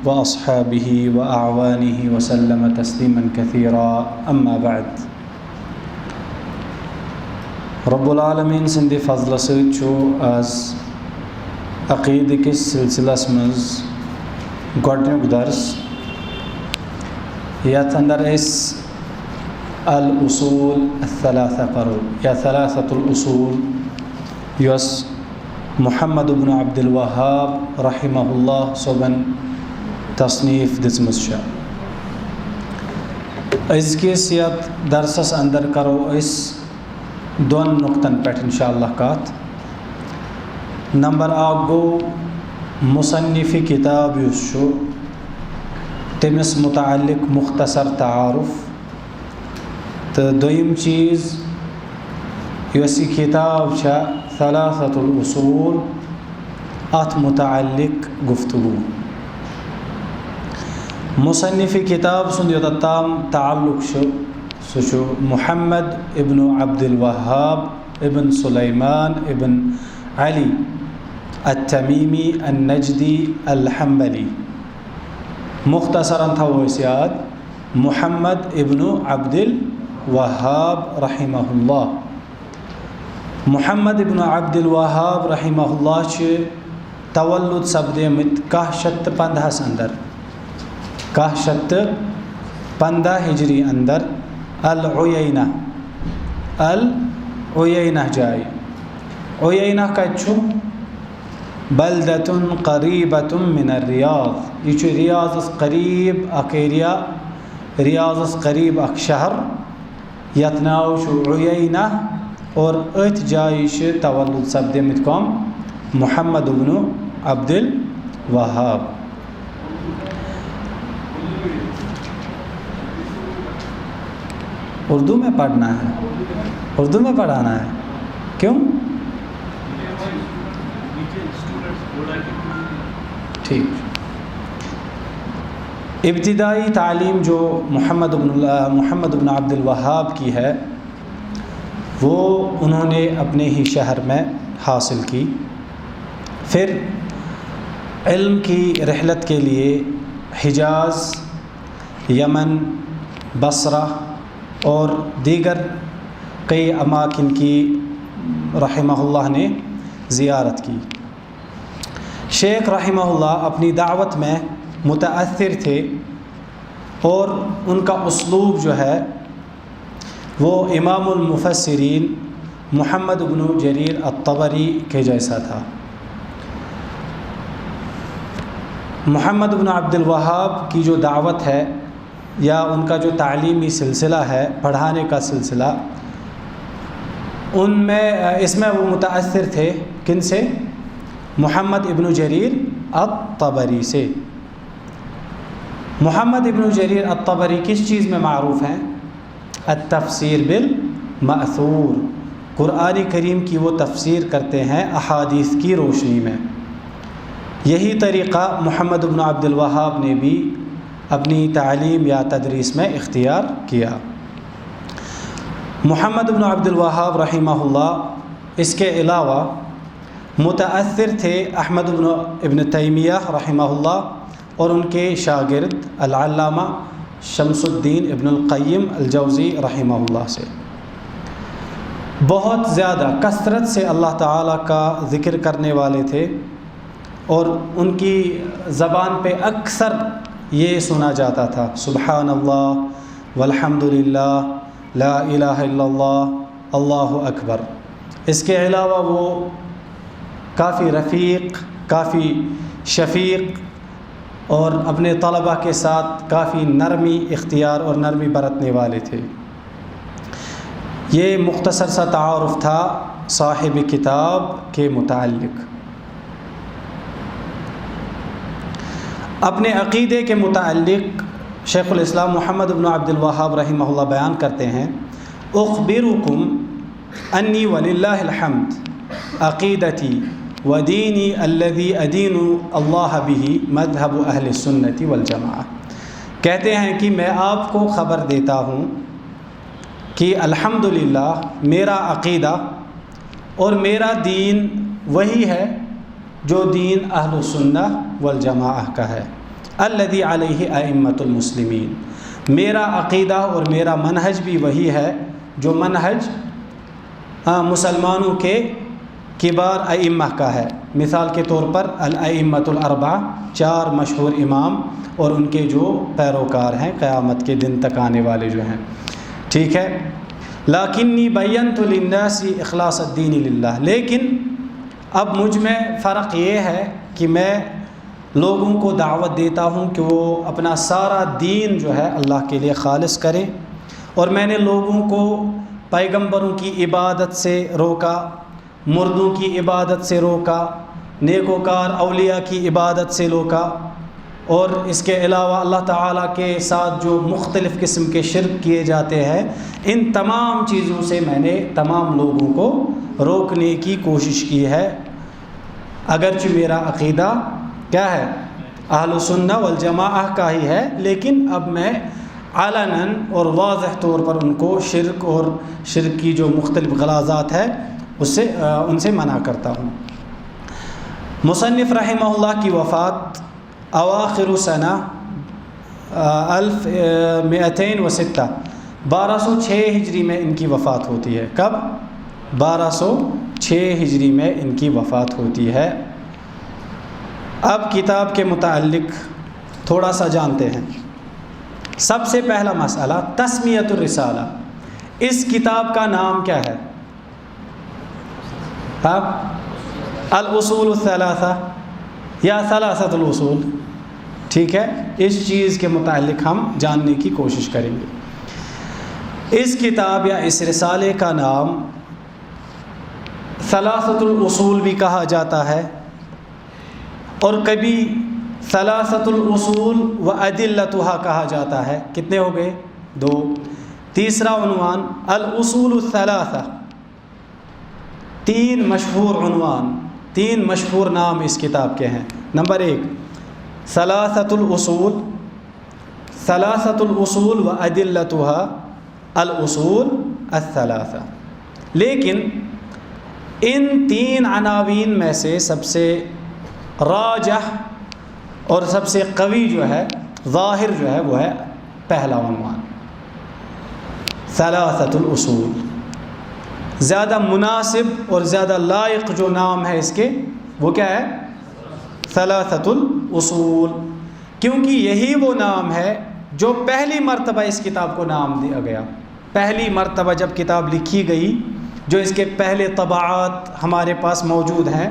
وأصحابه وأعوانه وسلم تسليما كثيرا أما بعد رب العالمین سندِ فضل سۭتۍ چھُ آز عقیدٕ کِس سلسلس منٛز گۄڈنیُک درس یتھ اندر أسۍ الاصول الثلاثہ پرو یا ثلاثۃ الاصول یۄس محمد بن عبد الوہاب رحمہ اللہ صٲبن تصنیف دِژمٕژ چھےٚ. أزکِس یتھ درسس اندر کرو أسۍ دۄن نقطن پٮ۪ٹھ انشاء اللہ کتھ. نمبر اکھ گوٚو مصنف کتاب یُس چھُ تٔمِس متعلق مختصر تعارف تہٕ دوٚیِم چیٖز یۄس یہِ کتاب چھےٚ ثلاثۃ الاصول اتھ متعلق گفتگو. مصنف کتاب سُنٛد یوٚتتھ تام تعلق چھُ سُہ چھُ محمد ابن عبد الوہاب ابن سلیمان ابن علی التمیمی النجدی الحنبلی. مختصراً تھاوو أسۍ یاد محمد ابن عبد الوہاب رحمہ اللہ. محمد ابن عبد الوہاب رحمہ اللہ چھِ تولُد سپدیمٕتۍ 1115 اندر 1115 ہجری اندر العینہ جاے. عینہ کتہِ چھُ؟ بلدتن قریبتن من الریاض. یہ چھُ ریاضس قریب اکھ ایریا، ریاضس قریب اکھ شہر یتھ ناو چھُ عینہ اور أتھۍ جایہِ چھِ تولُد سپدیمٕتۍ کم؟ محمد ابن عبد الوہاب. اردو میں پڑھنا ہے، اردو میں پڑھانا ہے. کیوں؟ ٹھیک. ابتدائی تعلیم جو محمد بن عبد الوہاب کی ہے وہ انہوں نے اپنے ہی شہر میں حاصل کی. پھر علم کی رحلت کے لیے حجاز، یمن، بصرہ اور دیگر کئی اماکن کی رحمہ اللہ نے زیارت کی. شیخ رحمہ اللہ اپنی دعوت میں متاثر تھے اور ان کا اسلوب جو ہے وہ امام المفسرین محمد بن جریر الطبری کے جیسا تھا. محمد بن عبد الوہاب کی جو دعوت ہے یا ان کا جو تعلیمی سلسلہ ہے، پڑھانے کا سلسلہ، اس میں وہ متاثر تھے کن سے؟ محمد ابن جریر الطبری سے. محمد ابن جریر الطبری کس چیز میں معروف ہیں؟ التفسیر بالمأثور. قرآن کریم کی وہ تفسیر کرتے ہیں احادیث کی روشنی میں. یہی طریقہ محمد بن عبد الوہاب نے بھی اپنی تعلیم یا تدریس میں اختیار کیا. محمد بن عبد الوہاب رحمہ اللہ اس کے علاوہ متاثر تھے احمد ابن تیمیہ رحمہ اللہ اور ان کے شاگرد العلامہ شمس الدین ابن القیم الجوزی رحمہ اللہ سے. بہت زیادہ کثرت سے اللہ تعالیٰ کا ذکر کرنے والے تھے اور ان کی زبان پہ اکثر یہ سنا جاتا تھا سبحان اللہ والحمد للہ لا الہ الا اللہ اللہ اکبر. اس کے علاوہ وہ کافی رفیق، کافی شفیق اور اپنے طلباء کے ساتھ کافی نرمی اختیار اور نرمی برتنے والے تھے. یہ مختصر سا تعارف تھا صاحب کتاب کے متعلق. اپنے عقیدے کے متعلق شیخ الاسلام محمد بن عبد الوہاب رحمہ اللہ بیان کرتے ہیں اخبرکم انی وللہ الحمد عقیدتی ودینی الذی ادین اللہ بہ مذہب اہل السنت والجماعہ. کہتے ہیں کہ میں آپ کو خبر دیتا ہوں کہ الحمدللہ میرا عقیدہ اور میرا دین وہی ہے جو دین اہل السنہ والجماعہ کا ہے. الذی علیہ ائمۃ المسلمین، میرا عقیدہ اور میرا منہج بھی وہی ہے جو منہج مسلمانوں کے کبار ائمہ کا ہے۔ مثال کے طور پر الائمۃ الاربعہ، 4 مشہور امام اور ان کے جو پیروکار ہیں قیامت کے دن تک آنے والے جو ہیں، ٹھیک ہے۔ لکنی بینت للناس اخلاص الدین للہ، لیکن اب مجھ میں فرق یہ ہے کہ میں لوگوں کو دعوت دیتا ہوں کہ وہ اپنا سارا دین جو ہے اللہ کے لیے خالص کریں، اور میں نے لوگوں کو پیغمبروں کی عبادت سے روکا، مردوں کی عبادت سے روکا، نیکوکار اولیاء کی عبادت سے روکا، اور اس کے علاوہ اللہ تعالیٰ کے ساتھ جو مختلف قسم کے شرک کیے جاتے ہیں، ان تمام چیزوں سے میں نے تمام لوگوں کو روکنے کی کوشش کی ہے، اگرچہ میرا عقیدہ کیا ہے؟ اہل سنہ والجماعہ کا ہی ہے، لیکن اب میں علناً اور واضح طور پر ان کو شرک اور شرک کی جو مختلف غلاظات ہے ان سے منع کرتا ہوں۔ مصنف رحمہ اللہ کی وفات اواخر سنہ 1206 1206 ہجری میں ان کی وفات ہوتی ہے۔ کب؟ 1206 ہجری میں ان کی وفات ہوتی ہے۔ اب کتاب کے متعلق تھوڑا سا جانتے ہیں۔ سب سے پہلا مسئلہ تسمیۃ الرسالہ، اس کتاب کا نام کیا ہے؟ الاصول الثلاثہ یا ثلاثۃ الاصول، ٹھیک ہے، اس چیز کے متعلق ہم جاننے کی کوشش کریں گے۔ اس کتاب یا اس رسالے کا نام ثلاثۃ الاصول بھی کہا جاتا ہے، اور کبھی ثلاثۃ الاصول و ادلتھا کہا جاتا ہے۔ کتنے ہو گئے؟ 2۔ تیسرا عنوان الاصول الثلاثہ، 3 مشہور عنوان، 3 مشہور نام اس کتاب کے ہیں۔ نمبر 1 ثلاثۃ الاصول، ثلاثۃ الاصول و ادلتھا، الاصول الثلاثہ۔ لیکن ان 3 عناوین میں سے سب سے راجح اور سب سے قوی جو ہے، ظاہر جو ہے، وہ ہے پہلا عنوان ثلاثۃ الاصول۔ زیادہ مناسب اور زیادہ لائق جو نام ہے اس کے، وہ کیا ہے؟ ثلاثۃ الاصول، کیونکہ یہی وہ نام ہے جو پہلی مرتبہ اس کتاب کو نام دیا گیا۔ پہلی مرتبہ جب کتاب لکھی گئی، جو اس کے پہلے طبعات ہمارے پاس موجود ہیں،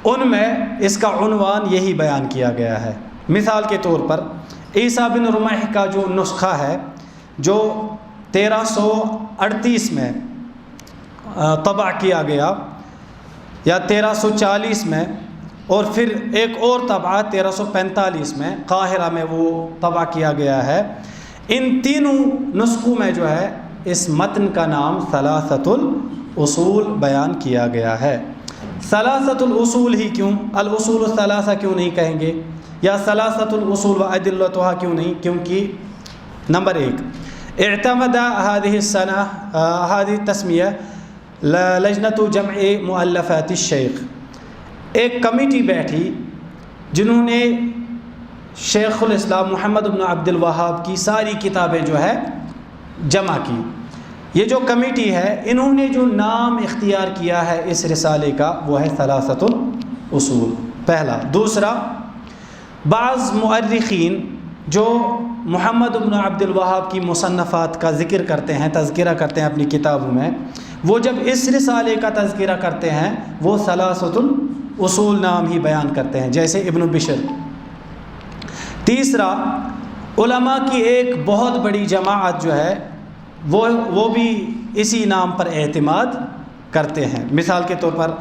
ان میں اس کا عنوان یہی بیان کیا گیا ہے۔ مثال کے طور پر عیسیٰ بن رمح کا جو نسخہ ہے، جو 1338 میں طبع کیا گیا یا 1340 میں، اور پھر ایک اور طبعہ 1345 میں قاہرہ میں وہ طبع کیا گیا ہے، ان تینوں نسخوں میں جو ہے اس متن کا نام ثلاثۃ الاصول بیان کیا گیا ہے۔ ثلاثۃ الاصول ہی کیوں؟ الاصول الثلاثہ کیوں نہیں کہیں گے؟ یا ثلاثۃ الاصول و ادلتھا کیوں نہیں؟ کیونکہ نمبر 1 اعتمد هذه السنة هذه التسمیہ لجنة جمع مؤلفات الشیخ، ایک کمیٹی بیٹھی جنہوں نے شیخ الاسلام محمد بن عبد الوہاب کی ساری کتابیں جو ہے جمع کی۔ یہ جو کمیٹی ہے، انہوں نے جو نام اختیار کیا ہے اس رسالے کا، وہ ہے ثلاثۃ الاصول، پہلا۔ دوسرا، بعض مؤرخین جو محمد بن عبد الوہاب کی مصنفات کا ذکر کرتے ہیں، تذکرہ کرتے ہیں اپنی کتابوں میں، وہ جب اس رسالے کا تذکرہ کرتے ہیں وہ ثلاثۃ الاصول نام ہی بیان کرتے ہیں، جیسے ابن بشر۔ تیسرا، علماء کی ایک بہت بڑی جماعت جو ہے وہ بھی اسی نام پر اعتماد کرتے ہیں۔ مثال کے طور پر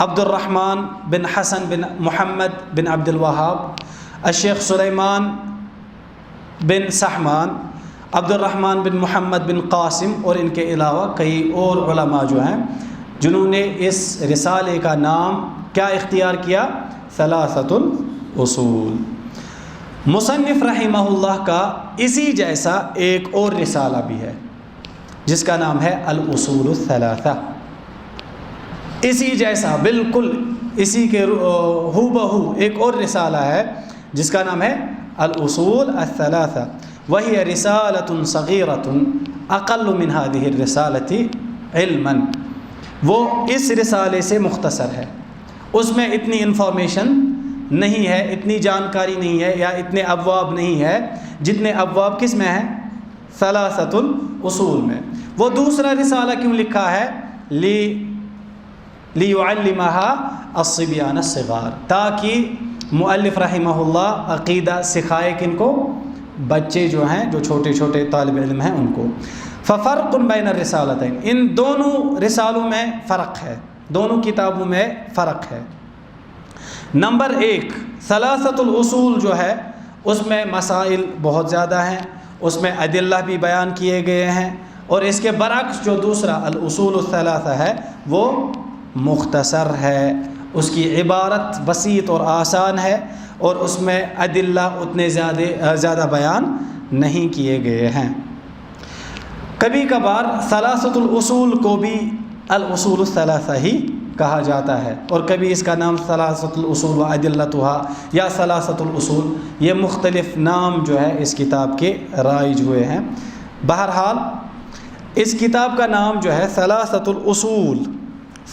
عبد الرحمن بن حسن بن محمد بن عبد الوہاب، الشیخ سلیمان بن سحمان، عبد الرحمن بن محمد بن قاسم، اور ان کے علاوہ کئی اور علماء جو ہیں جنہوں نے اس رسالے کا نام کیا اختیار کیا؟ ثلاثۃ الاصول۔ مصنف رحمہ اللہ کا اسی جیسا ایک اور رسالہ بھی ہے جس کا نام ہے الاصول الثلاثہ، اسی جیسا بالکل اسی کے ہو بہو ایک اور رسالہ ہے جس کا نام ہے الاصول الثلاثہ وہی رسالۃ صغیرۃ اقل من هذه الرسالۃ علما، وہ اس رسالے سے مختصر ہے، اس میں اتنی انفارمیشن نہیں ہے، اتنی جانکاری نہیں ہے، یا اتنے ابواب نہیں ہے جتنے ابواب کس میں ہیں؟ ثلاثۃ الاصول میں۔ وہ دوسرا رسالہ کیوں لکھا ہے؟ لیعلمها الصبیان الصغار، تاکہ مؤلف رحمہ اللہ عقیدہ سکھائے کن کو؟ بچے جو ہیں، جو چھوٹے چھوٹے طالب علم ہیں ان کو۔ ففرق بین الرسالتین، ان دونوں رسالوں میں فرق ہے، دونوں کتابوں میں فرق ہے۔ نمبر 1، ثلاثۃ الاصول جو ہے اس میں مسائل بہت زیادہ ہیں، اس میں ادلہ بھی بیان کیے گئے ہیں، اور اس کے برعکس جو دوسرا الاصول الثلاثہ ہے وہ مختصر ہے، اس کی عبارت بسیط اور آسان ہے، اور اس میں ادلہ اتنے زیادہ بیان نہیں کیے گئے ہیں۔ کبھی کبھار ثلاثۃ الاصول کو بھی الاصول الثلاثہ ہی کہا جاتا ہے، اور کبھی اس کا نام ثلاثۃ الاصول و ادلتها یا ثلاثۃ الاصول، یہ مختلف نام جو ہے اس کتاب کے رائج ہوئے ہیں۔ بہرحال اس کتاب کا نام جو ہے ثلاثۃ الاصول،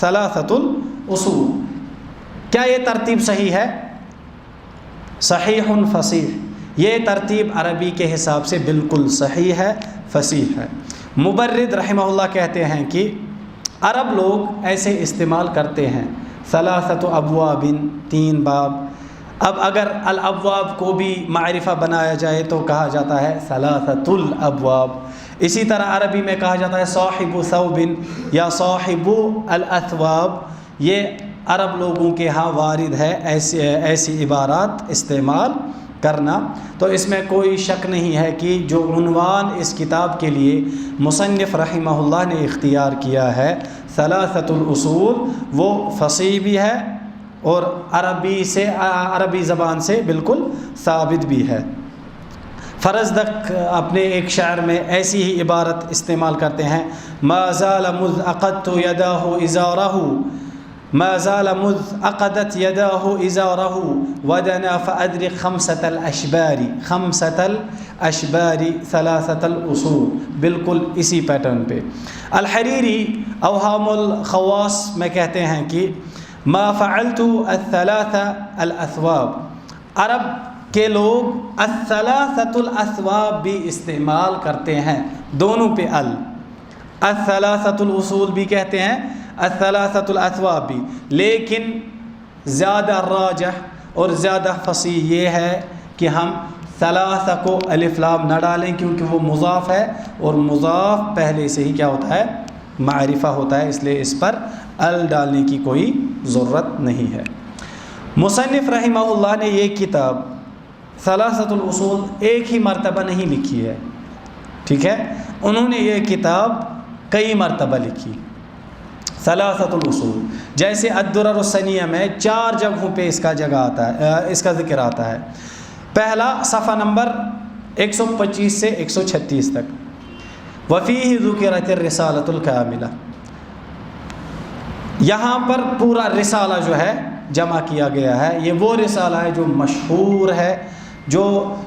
ثلاثۃ الاصول، کیا یہ ترتیب صحیح ہے؟ صحیح فصیح، یہ ترتیب عربی کے حساب سے بالکل صحیح ہے، فصیح ہے۔ مبرد رحمہ اللہ کہتے ہیں کہ عرب لوگ ایسے استعمال کرتے ہیں، ثلاثۃ ابواب، 3 باب۔ اب اگر الابواب کو بھی معرفہ بنایا جائے تو کہا جاتا ہے ثلاثۃ الابواب۔ اسی طرح عربی میں کہا جاتا ہے صاحب ثوب یا صاحب الاثواب، یہ عرب لوگوں کے ہاں وارد ہے ایسی عبارات استعمال کرنا۔ تو اس میں کوئی شک نہیں ہے کہ جو عنوان اس کتاب کے لیے مصنف رحمہ اللہ نے اختیار کیا ہے ثلاثۃ الاصول، وہ فصیح بھی ہے اور عربی زبان سے بالکل ثابت بھی ہے۔ فرزدق اپنے ایک شعر میں ایسی ہی عبارت استعمال کرتے ہیں، ما زال مذ عقدت یداہ ازارہ، ما زال مذ عقدت یداہ ازارہ ودنا فادرک خمسۃ الاشبار، خمسۃ الاشبار ثلاثۃ الاصول، بالکل اسی پیٹرن پہ۔ الحریری اوہام الخواص میں کہتے ہیں کہ ما فعلت الثلاث الاثواب، عرب کے لوگ الثلاثۃ الاثواب بھی استعمال کرتے ہیں، دونوں پہ الثلاثۃ الاصول بھی کہتے ہیں، الثلاثۃ الاثواب بھی، لیکن زیادہ راجح اور زیادہ فصیح یہ ہے کہ ہم ثلاثہ کو الف لام نہ ڈالیں، کیونکہ وہ مضاف ہے، اور مضاف پہلے سے ہی کیا ہوتا ہے؟ معرفہ ہوتا ہے، اس لیے اس پر ال ڈالنے کی کوئی ضرورت نہیں ہے۔ مصنف رحمہ اللہ نے یہ کتاب ثلاثۃ الاصول ایک ہی مرتبہ نہیں لکھی ہے، ٹھیک ہے، انہوں نے یہ کتاب کئی مرتبہ لکھی، ثلاثۃ الاصول۔ جیسے الدرر السنیہ میں 4 جگہوں پہ اس کا ذکر آتا ہے۔ پہلا صفحہ نمبر 125 سے 136 تک، وفیہ ذکرت الرسالۃ الکاملہ، یہاں پر پورا رسالہ جو ہے جمع کیا گیا ہے۔ یہ وہ رسالہ ہے جو مشہور ہے، جو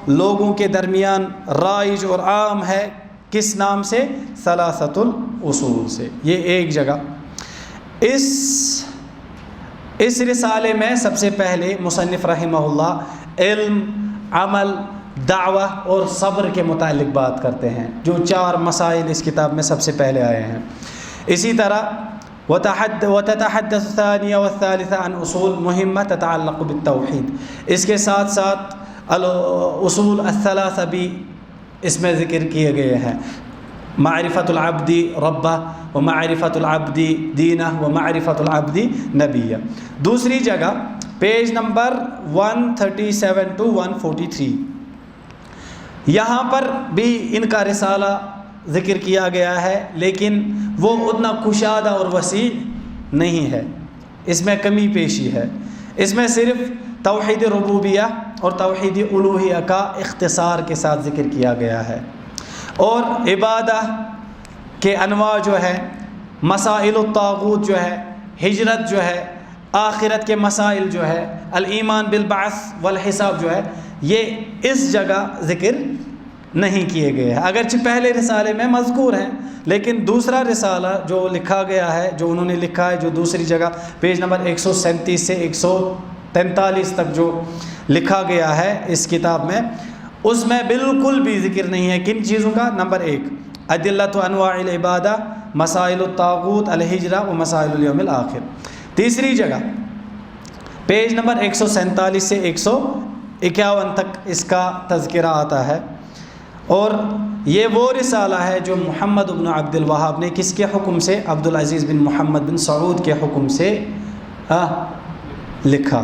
لوگوں کے درمیان رائج اور عام ہے، کس نام سے؟ ثلاثۃ الاصول سے۔ یہ ایک جگہ۔ اس رسالے میں سب سے پہلے مصنف رحمہ اللہ علم، عمل، دعوہ اور صبر کے متعلق بات کرتے ہیں، جو 4 مسائل اس کتاب میں سب سے پہلے آئے ہیں۔ اسی طرح وتتحدث الثانیہ والثالثہ عن اصول مہمہ تتعلق بالتوحید، اس کے ساتھ ساتھ الاصول الثلاثہ بھی اس میں ذکر کیے گئے ہیں، معرفت العبد ربہ ومعرفت العبد دینہ ومعرفت العبد نبیہ۔ دوسری جگہ پیج نمبر 137 to 143، یہاں پر بھی ان کا رسالہ ذکر کیا گیا ہے، لیکن وہ اتنا کشادہ اور وسیع نہیں ہے، اس میں کمی پیشی ہے۔ اس میں صرف توحید ربوبیہ اور توحید الوہیہ کا اختصار کے ساتھ ذکر کیا گیا ہے، اور عبادہ کے انواع جو ہے، مسائل الطاغوت جو ہے، ہجرت جو ہے، آخرت کے مسائل جو ہے، الایمان بالبعث والحساب جو ہے، یہ اس جگہ ذکر نہیں کیے گئے ہیں، اگرچہ پہلے رسالے میں مذکور ہیں، لیکن دوسرا رسالہ جو لکھا گیا ہے، جو انہوں نے لکھا ہے، جو دوسری جگہ پیج نمبر 137 سے 143 تک جو لکھا گیا ہے اس کتاب میں، اس میں بالکل بھی ذکر نہیں ہے کن چیزوں کا؟ نمبر 1 ادلۃ انواع العبادہ، مسائل الطاغوت، الہجرہ و مسائل الیوم الآخر۔ تیسری جگہ پیج نمبر 147 سے 151 تک اس کا تذکرہ آتا ہے، اور یہ وہ رسالہ ہے جو محمد بن عبد الوہاب نے کس کے حکم سے؟ عبدالعزیز بن محمد بن سعود کے حکم سے لکھا۔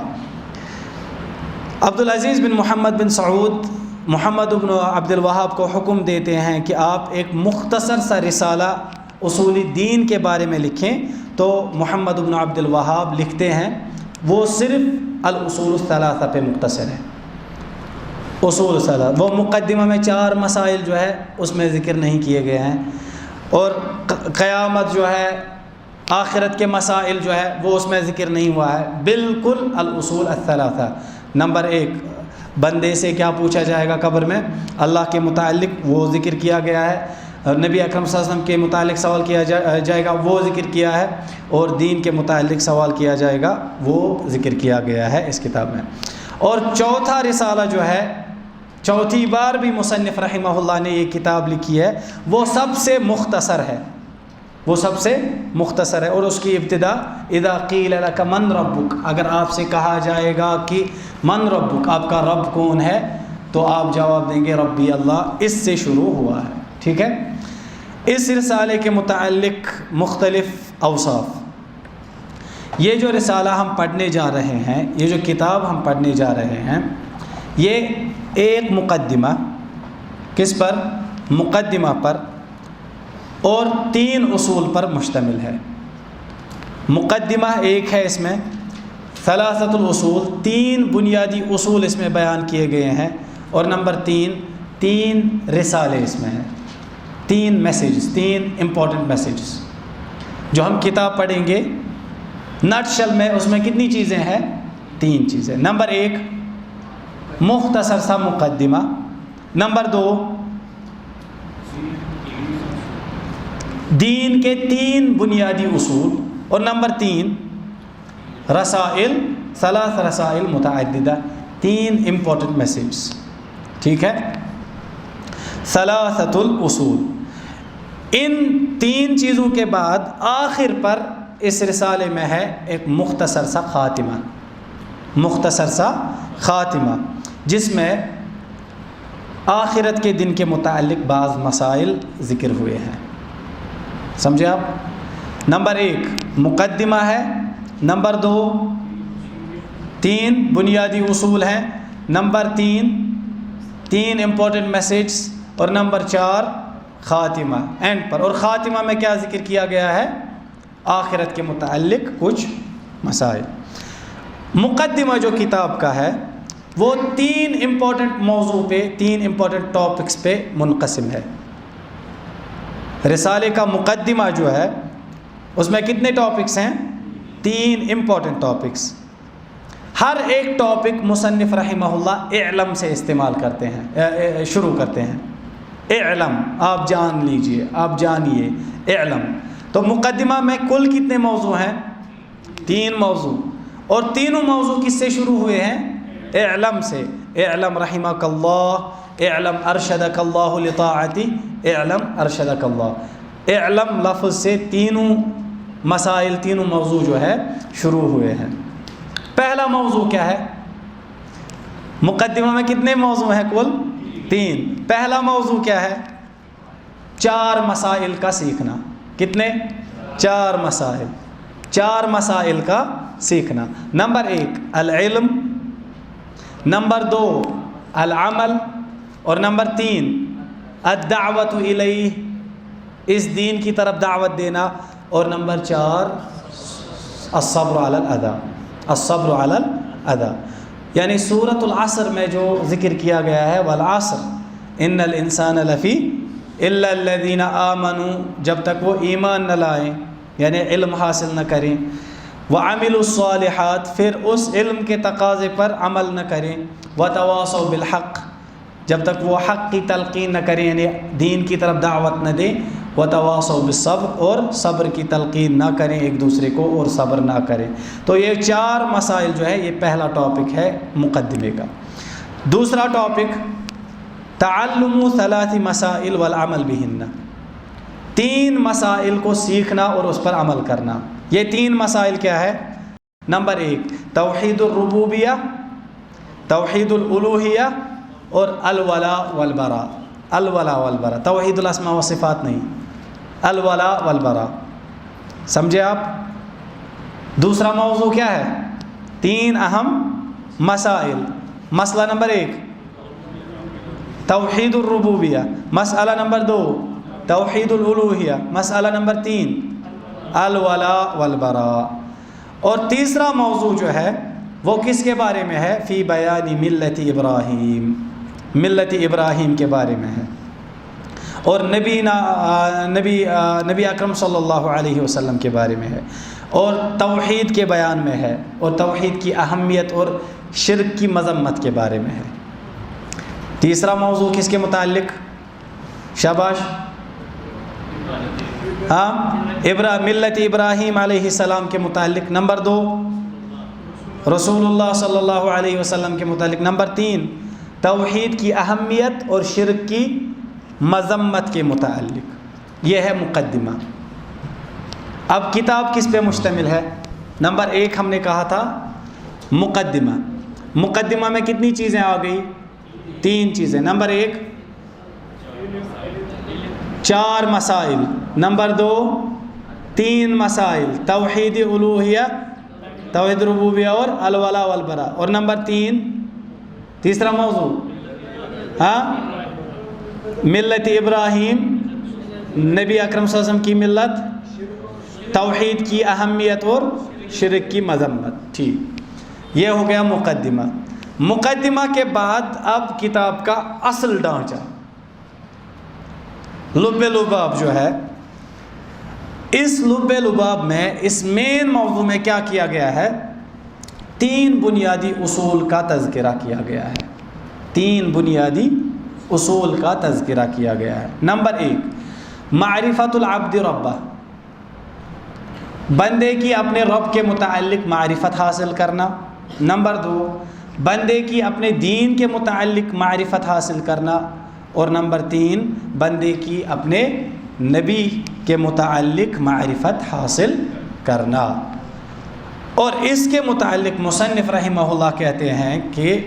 عبدالعزیز بن محمد بن سعود محمد بن عبد الوہاب کو حکم دیتے ہیں کہ آپ ایک مختصر سا رسالہ اصول دین کے بارے میں لکھیں، تو محمد بن عبد الوہاب لکھتے ہیں وہ صرف الاصول الثلاثہ پہ مختصر ہے۔ اصول ثلاثہ، وہ مقدمہ میں 4 مسائل جو ہے اس میں ذکر نہیں کیے گئے ہیں، اور قیامت جو ہے، آخرت کے مسائل جو ہے وہ اس میں ذکر نہیں ہوا ہے، بالکل الاصول الثلاثہ۔ نمبر 1 بندے سے کیا پوچھا جائے گا قبر میں، اللہ کے متعلق وہ ذکر کیا گیا ہے، نبی اکرم صلی اللہ علیہ وسلم کے متعلق سوال کیا جائے گا وہ ذکر کیا ہے، اور دین کے متعلق سوال کیا جائے گا وہ ذکر کیا گیا ہے اس کتاب میں۔ اور چوتھا رسالہ جو ہے، چوتھی بار بھی مصنف رحمہ اللہ نے یہ کتاب لکھی ہے، وہ سب سے مختصر ہے، وہ سب سے مختصر ہے، اور اس کی ابتدا اذا قیل لک من ربک، اگر آپ سے کہا جائے گا کہ من ربک، آپ کا رب کون ہے، تو آپ جواب دیں گے ربی اللہ، اس سے شروع ہوا ہے، ٹھیک ہے۔ اس رسالے کے متعلق مختلف اوصاف، یہ جو رسالہ ہم پڑھنے جا رہے ہیں، یہ جو کتاب ہم پڑھنے جا رہے ہیں، یہ ایک مقدمہ، کس پر؟ مقدمہ پر، اور 3 اصول پر مشتمل ہے۔ مقدمہ ایک ہے، اس میں ثلاثۃ الاصول، 3 بنیادی اصول اس میں بیان کیے گئے ہیں، اور نمبر 3 رسالے اس میں ہیں، 3 میسیجز، 3 امپورٹنٹ میسیجز جو ہم کتاب پڑھیں گے۔ نٹ شل میں اس میں کتنی چیزیں ہیں؟ 3 چیزیں۔ نمبر 1 مختصر سا مقدمہ، نمبر 2 دین کے 3 بنیادی اصول، اور نمبر 3 رسائل، 3 رسائل متعددہ، 3 امپورٹنٹ میسیجز، ٹھیک ہے۔ ثلاثۃ الاصول، ان 3 چیزوں کے بعد آخر پر اس رسالے میں ہے ایک مختصر سا خاتمہ، مختصر سا خاتمہ، جس میں آخرت کے دن کے متعلق بعض مسائل ذکر ہوئے ہیں، سمجھے آپ؟ نمبر 1 مقدمہ ہے، نمبر 2 3 بنیادی اصول ہیں، نمبر 3 امپورٹنٹ میسیج، اور نمبر 4 خاتمہ، اینڈ پر۔ اور خاتمہ میں کیا ذکر کیا گیا ہے؟ آخرت کے متعلق کچھ مسائل۔ مقدمہ جو کتاب کا ہے وہ 3 امپورٹنٹ موضوع پہ، 3 امپورٹنٹ ٹاپکس پہ منقسم ہے۔ رسالے کا مقدمہ جو ہے اس میں کتنے ٹاپکس ہیں؟ 3 امپورٹنٹ ٹاپکس۔ ہر ایک ٹاپک مصنف رحمہ اللہ اعلم سے استعمال کرتے ہیں، شروع کرتے ہیں، اعلم، آپ جان لیجئے، آپ جانیے، اعلم۔ تو مقدمہ میں کل کتنے موضوع ہیں؟ 3 موضوع، اور تینوں موضوع کس سے شروع ہوئے ہیں؟ اعلم سے، اعلم رحمک اللہ، اعلم ارشدک اللہ لطاعتی، اعلم ارشدک اللہ، اعلم لفظ سے تینوں مسائل، تینوں موضوع جو ہے شروع ہوئے ہیں۔ پہلا موضوع کیا ہے؟ مقدمہ میں کتنے موضوع ہیں؟ کل 3۔ پہلا موضوع کیا ہے؟ 4 مسائل کا سیکھنا۔ کتنے؟ 4 مسائل، 4 مسائل کا سیکھنا۔ نمبر 1 العلم، نمبر 2 العمل، اور نمبر 3 الدعوت الیہ، اس دین کی طرف دعوت دینا، اور نمبر 4 الصبر علی الاذى، الصبر علی الاذى۔ یعنی سورۃ العصر میں جو ذکر کیا گیا ہے والعصر ان الانسان لفی الا الذین آمنوا، جب تک وہ ایمان نہ لائیں، یعنی علم حاصل نہ کریں، وعملوا الصالحات، پھر اس علم کے تقاضے پر عمل نہ کریں، وتواصوا بالحق، جب تک وہ حق کی تلقین نہ کریں، یعنی دین کی طرف دعوت نہ دیں، وتواصوا بالصبر، اور صبر کی تلقین نہ کریں ایک دوسرے کو، اور صبر نہ کریں۔ تو یہ 4 مسائل جو ہے، یہ پہلا ٹاپک ہے مقدمے کا۔ دوسرا ٹاپک تعلم 3 مسائل والعمل بہن، 3 مسائل کو سیکھنا اور اس پر عمل کرنا۔ یہ 3 مسائل کیا ہے؟ نمبر 1 توحید الربوبیہ، توحید الالوہیہ، اور الولاء والبراء۔ الولاء والبراء، توحید الاسماء و صفات نہیں، الولاء والبراء، سمجھے آپ؟ دوسرا موضوع کیا ہے؟ 3 اہم مسائل۔ مسئلہ نمبر 1 توحید الربوبیہ، مسئلہ نمبر 2 توحید الالوہیہ، مسئلہ نمبر 3 الولاء والبراء۔ اور تیسرا موضوع جو ہے وہ کس کے بارے میں ہے؟ فی بیان ملت ابراہیم، ملت ابراہیم کے بارے میں ہے، اور نبی اکرم صلی اللہ علیہ وسلم کے بارے میں ہے، اور توحید کے بیان میں ہے، اور توحید کی اہمیت اور شرک کی مذمت کے بارے میں ہے۔ تیسرا موضوع کس کے متعلق؟ شاباش، ملت ابراہیم علیہ السلام کے متعلق۔ نمبر 2 رسول اللہ صلی اللہ علیہ وسلم کے متعلق۔ نمبر 3 توحید کی اہمیت اور شرک کی مذمت کے متعلق۔ یہ ہے مقدمہ۔ اب کتاب کس پہ مشتمل ہے؟ نمبر 1 ہم نے کہا تھا مقدمہ۔ مقدمہ میں کتنی چیزیں آ گئی؟ 3 چیزیں۔ نمبر 1 4 مسائل، نمبر 2 3 مسائل، توحید الوہیہ، توحید ربوبیہ، اور الولاء والبراء، اور نمبر 3 تیسرا موضوع ملت ابراہیم، نبی اکرم صلی اللہ علیہ وسلم کی ملت، توحید کی اہمیت اور شرک کی مذمت۔ ٹھیک، یہ ہو گیا مقدمہ۔ مقدمہ کے بعد اب کتاب کا اصل ڈھانچہ، لب لباب جو ہے، اس لب لباب میں اس مین موضوع میں کیا کیا گیا ہے؟ 3 بنیادی اصول کا تذکرہ کیا گیا ہے۔ 3 بنیادی اصول کا تذکرہ کیا گیا ہے۔ نمبر 1 معرفت العبد ربہ، بندے کی اپنے رب کے متعلق معرفت حاصل کرنا۔ نمبر 2 بندے کی اپنے دین کے متعلق معرفت حاصل کرنا، اور نمبر 3 بندے کی اپنے نبی کے متعلق معرفت حاصل کرنا۔ اور اس کے متعلق مصنف رحمہ اللہ کہتے ہیں کہ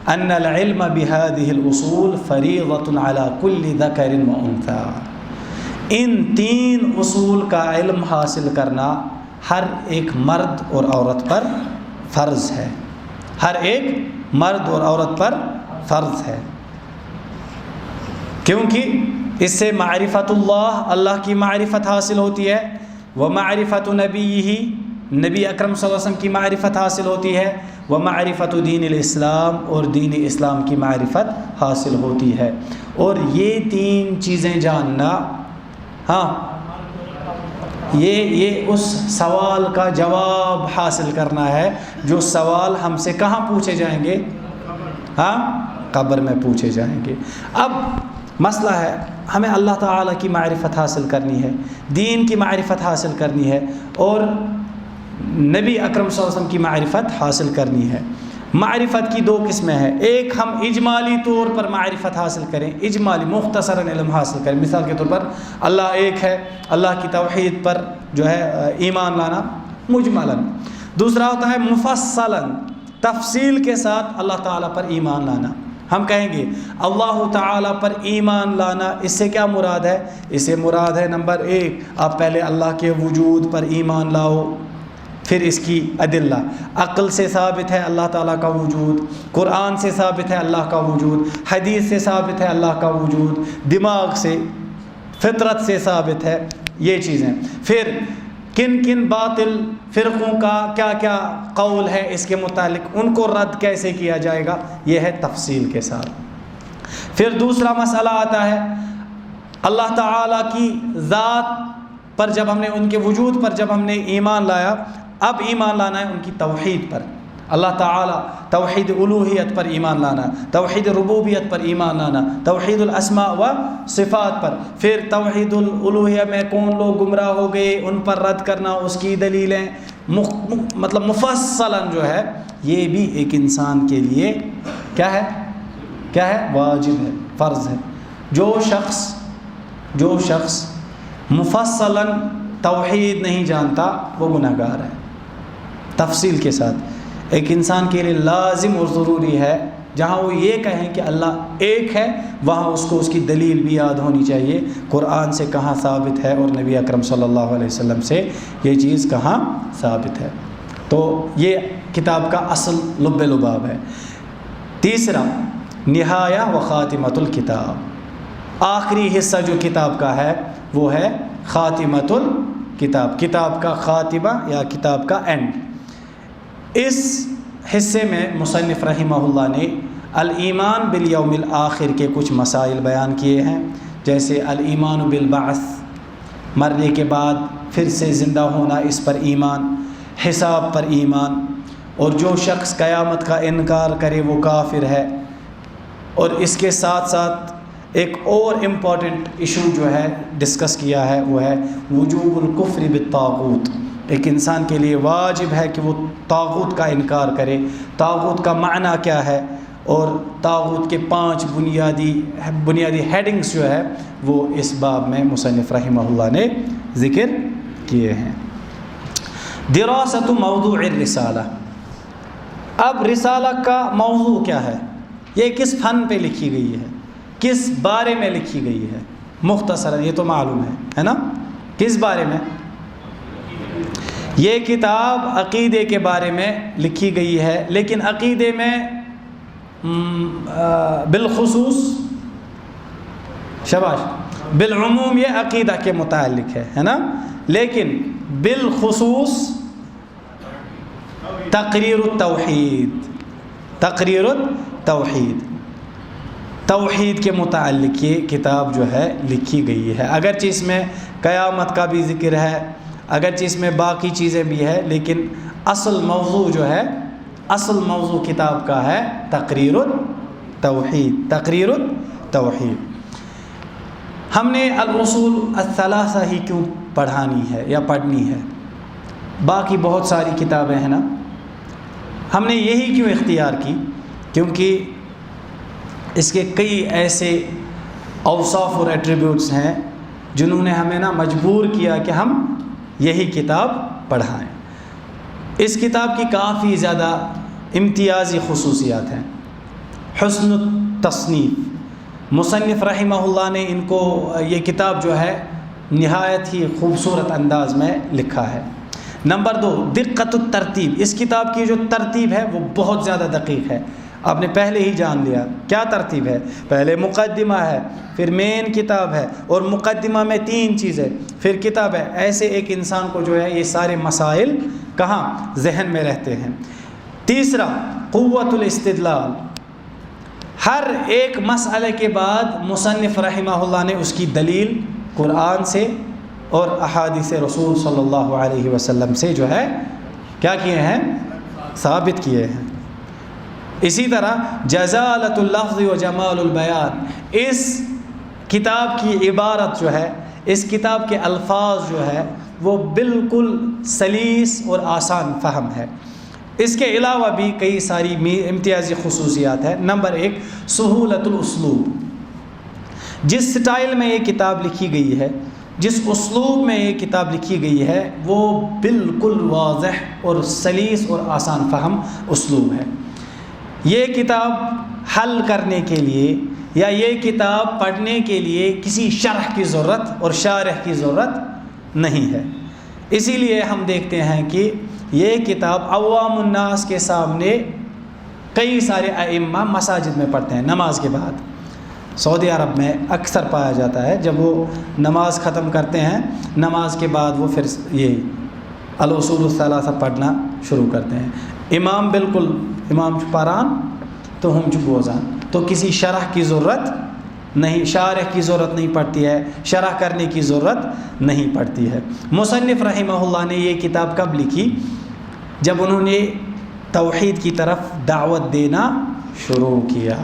ان العلم بهذه الاصول فریضۃ علی کل ذکر و انثی، ان 3 اصول کا علم حاصل کرنا ہر ایک مرد اور عورت پر فرض ہے، ہر ایک مرد اور عورت پر فرض ہے، کیونکہ اس سے معرفت اللہ کی معرفت حاصل ہوتی ہے، ومعرفت نبیہ، نبی اکرم صلی اللہ علیہ وسلم کی معرفت حاصل ہوتی ہے، ومعرفت دین الاسلام، اور دین اسلام کی معرفت حاصل ہوتی ہے۔ اور یہ 3 چیزیں جاننا، یہ اس سوال کا جواب حاصل کرنا ہے جو سوال ہم سے کہاں پوچھے جائیں گے؟ قبر میں پوچھے جائیں گے۔ اب مسئلہ ہے، ہمیں اللہ تعالیٰ کی معرفت حاصل کرنی ہے، دین کی معرفت حاصل کرنی ہے، اور نبی اکرم صلی اللہ علیہ وسلم کی معرفت حاصل کرنی ہے۔ معرفت کی 2 قسمیں ہیں، ایک ہم اجمالی طور پر معرفت حاصل کریں، اجمالی مختصراً علم حاصل کریں، مثال کے طور پر اللہ ایک ہے، اللہ کی توحید پر جو ہے ایمان لانا مجملاً۔ دوسرا ہوتا ہے مفصلاً، تفصیل کے ساتھ اللہ تعالیٰ پر ایمان لانا۔ ہم کہیں گے اللہ تعالیٰ پر ایمان لانا، اس سے کیا مراد ہے؟ اس سے مراد ہے نمبر 1 آپ پہلے اللہ کے وجود پر ایمان لاؤ، پھر اس کی ادلہ، عقل سے ثابت ہے اللہ تعالیٰ کا وجود، قرآن سے ثابت ہے اللہ کا وجود، حدیث سے ثابت ہے اللہ کا وجود، دماغ سے، فطرت سے ثابت ہے یہ چیزیں۔ پھر کن کن باطل فرقوں کا کیا کیا قول ہے اس کے متعلق، ان کو رد کیسے کیا جائے گا، یہ ہے تفصیل کے ساتھ۔ پھر دوسرا مسئلہ آتا ہے اللہ تعالیٰ کی ذات پر، جب ہم نے ان کے وجود پر جب ہم نے ایمان لایا، اب ایمان لانا ہے ان کی توحید پر، اللہ تعالیٰ توحید الوہیت پر ایمان لانا، توحید ربوبیت پر ایمان لانا، توحید الاسماء و صفات پر، پھر توحید الالوہیہ میں کون لوگ گمراہ ہو گئے ان پر رد کرنا، اس کی دلیلیں مطلب مفصلاً جو ہے، یہ بھی ایک انسان کے لیے کیا ہے واجب ہے، فرض ہے۔ جو شخص مفصلاً توحید نہیں جانتا وہ گناہ گار ہے، تفصیل کے ساتھ۔ ایک انسان کے لیے لازم اور ضروری ہے جہاں وہ یہ کہیں کہ اللہ ایک ہے، وہاں اس کو اس کی دلیل بھی یاد ہونی چاہیے، قرآن سے کہاں ثابت ہے اور نبی اکرم صلی اللہ علیہ وسلم سے یہ چیز کہاں ثابت ہے۔ تو یہ کتاب کا اصل لب لباب ہے۔ تیسرا، نہایہ و خاتمۃ الکتاب، آخری حصہ جو کتاب کا ہے وہ ہے خاتمۃ الکتاب، کتاب کا خاتمہ یا کتاب کا اینڈ۔ اس حصے میں مصنف رحمہ اللہ نے الایمان بالیوم الآخر کے کچھ مسائل بیان کیے ہیں، جیسے الایمان بالبعث، مرنے کے بعد پھر سے زندہ ہونا، اس پر ایمان، حساب پر ایمان، اور جو شخص قیامت کا انکار کرے وہ کافر ہے۔ اور اس کے ساتھ ساتھ ایک اور امپورٹنٹ ایشو جو ہے ڈسکس کیا ہے، وہ ہے وجوب الکفر بالطاغوت، ایک انسان کے لیے واجب ہے کہ وہ طاغوت کا انکار کرے، طاغوت کا معنی کیا ہے، اور طاغوت کے 5 بنیادی ہیڈنگز جو ہے وہ اس باب میں مصنف رحمہ اللہ نے ذکر کیے ہیں۔ دراست موضوع الرسالہ، اب رسالہ کا موضوع کیا ہے، یہ کس فن پہ لکھی گئی ہے، کس بارے میں لکھی گئی ہے، مختصراً یہ تو معلوم ہے نا، کس بارے میں؟ یہ کتاب عقیدے کے بارے میں لکھی گئی ہے، لیکن عقیدے میں بالخصوص، شاباش، بالعموم یہ عقیدہ کے متعلق ہے نا، لیکن بالخصوص تقریر التوحید، توحید کے متعلق یہ کتاب جو ہے لکھی گئی ہے۔ اگرچہ اس میں قیامت کا بھی ذکر ہے، اگرچہ اس میں باقی چیزیں بھی ہے، لیکن اصل موضوع کتاب کا ہے تقریر التوحید۔ ہم نے الاصول الثلاثہ ہی کیوں پڑھانی ہے یا پڑھنی ہے؟ باقی بہت ساری کتابیں ہیں نا، ہم نے یہی کیوں اختیار کی؟ کیونکہ اس کے کئی ایسے اوصاف اور ایٹریبیوٹس ہیں جنہوں نے ہمیں نا مجبور کیا کہ ہم یہی کتاب پڑھائیں۔ اس کتاب کی کافی زیادہ امتیازی خصوصیات ہیں۔ حسن التصنیف، مصنف رحمہ اللہ نے ان کو یہ کتاب جو ہے نہایت ہی خوبصورت انداز میں لکھا ہے۔ نمبر 2، دقت الترتیب، اس کتاب کی جو ترتیب ہے وہ بہت زیادہ دقیق ہے، آپ نے پہلے ہی جان لیا کیا ترتیب ہے، پہلے مقدمہ ہے، پھر مین کتاب ہے، اور مقدمہ میں 3 چیزیں، پھر کتاب ہے۔ ایسے ایک انسان کو جو ہے یہ سارے مسائل کہاں ذہن میں رہتے ہیں۔ تیسرا، قوت الاستدلال، ہر ایک مسئلے کے بعد مصنف رحمہ اللہ نے اس کی دلیل قرآن سے اور احادیث رسول صلی اللہ علیہ وسلم سے جو ہے کیا کیے ہیں، ثابت کیے ہیں۔ اسی طرح جزالۃ اللفظ و جمال البیان، اس کتاب کی عبارت جو ہے، اس کتاب کے الفاظ جو ہے وہ بالکل سلیس اور آسان فہم ہے۔ اس کے علاوہ بھی کئی ساری امتیازی خصوصیات ہیں۔ نمبر 1، سہولت الاسلوب، جس سٹائل میں یہ کتاب لکھی گئی ہے، جس اسلوب میں یہ کتاب لکھی گئی ہے، وہ بالکل واضح اور سلیس اور آسان فہم اسلوب ہے۔ یہ کتاب حل کرنے کے لیے یا یہ کتاب پڑھنے کے لیے کسی شرح کی ضرورت اور شارح کی ضرورت نہیں ہے۔ اسی لیے ہم دیکھتے ہیں کہ یہ کتاب عوام الناس کے سامنے کئی سارے ائمہ مساجد میں پڑھتے ہیں نماز کے بعد۔ سعودی عرب میں اکثر پایا جاتا ہے، جب وہ نماز ختم کرتے ہیں، نماز کے بعد وہ پھر یہ الاصول الثلاثہ پڑھنا شروع کرتے ہیں۔ امام بالکل امام پاران تو ہم بوزان، تو کسی شرح کی ضرورت نہیں، شارح کی ضرورت نہیں پڑتی ہے، شرح کرنے کی ضرورت نہیں پڑتی ہے۔ مصنف رحمہ اللہ نے یہ کتاب کب لکھی؟ جب انہوں نے توحید کی طرف دعوت دینا شروع کیا.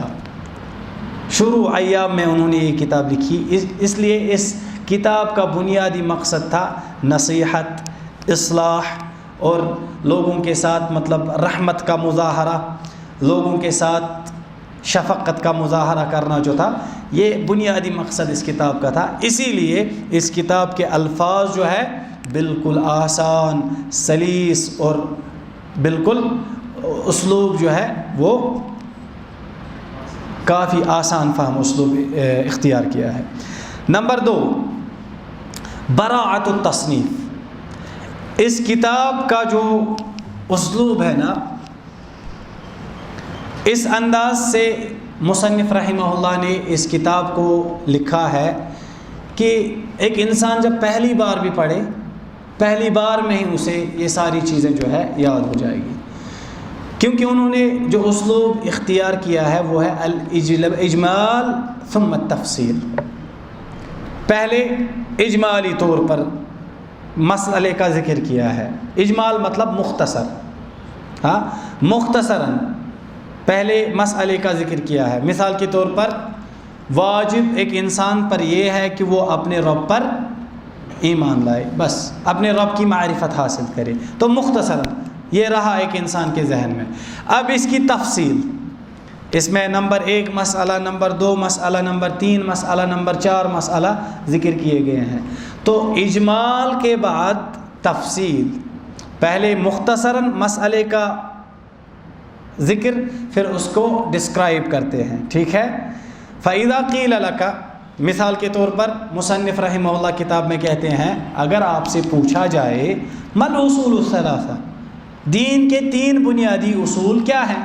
شروع ایام میں انہوں نے یہ کتاب لکھی. اس لیے اس کتاب کا بنیادی مقصد تھا نصیحت، اصلاح اور لوگوں کے ساتھ مطلب رحمت کا مظاہرہ، لوگوں کے ساتھ شفقت کا مظاہرہ کرنا جو تھا، یہ بنیادی مقصد اس کتاب کا تھا. اسی لیے اس کتاب کے الفاظ جو ہے بالکل آسان، سلیس اور بالکل اسلوب جو ہے وہ کافی آسان فہم اسلوب اختیار کیا ہے. نمبر 2، براعت التصنیف. اس کتاب کا جو اسلوب ہے نا، اس انداز سے مصنف رحمہ اللہ نے اس کتاب کو لکھا ہے کہ ایک انسان جب پہلی بار بھی پڑھے، پہلی بار میں ہی اسے یہ ساری چیزیں جو ہے یاد ہو جائے گی. کیونکہ انہوں نے جو اسلوب اختیار کیا ہے وہ ہے الاجمال ثم التفصیل. پہلے اجمالی طور پر مسئلے کا ذکر کیا ہے. اجمال مطلب مختصر، ہاں مختصراً پہلے مسئلے کا ذکر کیا ہے. مثال کے طور پر واجب ایک انسان پر یہ ہے کہ وہ اپنے رب پر ایمان لائے، بس اپنے رب کی معرفت حاصل کرے. تو مختصراً یہ رہا ایک انسان کے ذہن میں. اب اس کی تفصیل، اس میں نمبر 1 مسئلہ، نمبر 2 مسئلہ، نمبر 3 مسئلہ، نمبر 4 مسئلہ ذکر کیے گئے ہیں. تو اجمال کے بعد تفصیل، پہلے مختصراً مسئلے کا ذکر، پھر اس کو ڈسکرائب کرتے ہیں. ٹھیک ہے. فَإِذَا قِيلَ لَكَ، مثال کے طور پر مصنف رحمہ اللہ کتاب میں کہتے ہیں اگر آپ سے پوچھا جائے مَا الْأُصُولُ الثَّلَاثَةُ، دین کے 3 بنیادی اصول کیا ہیں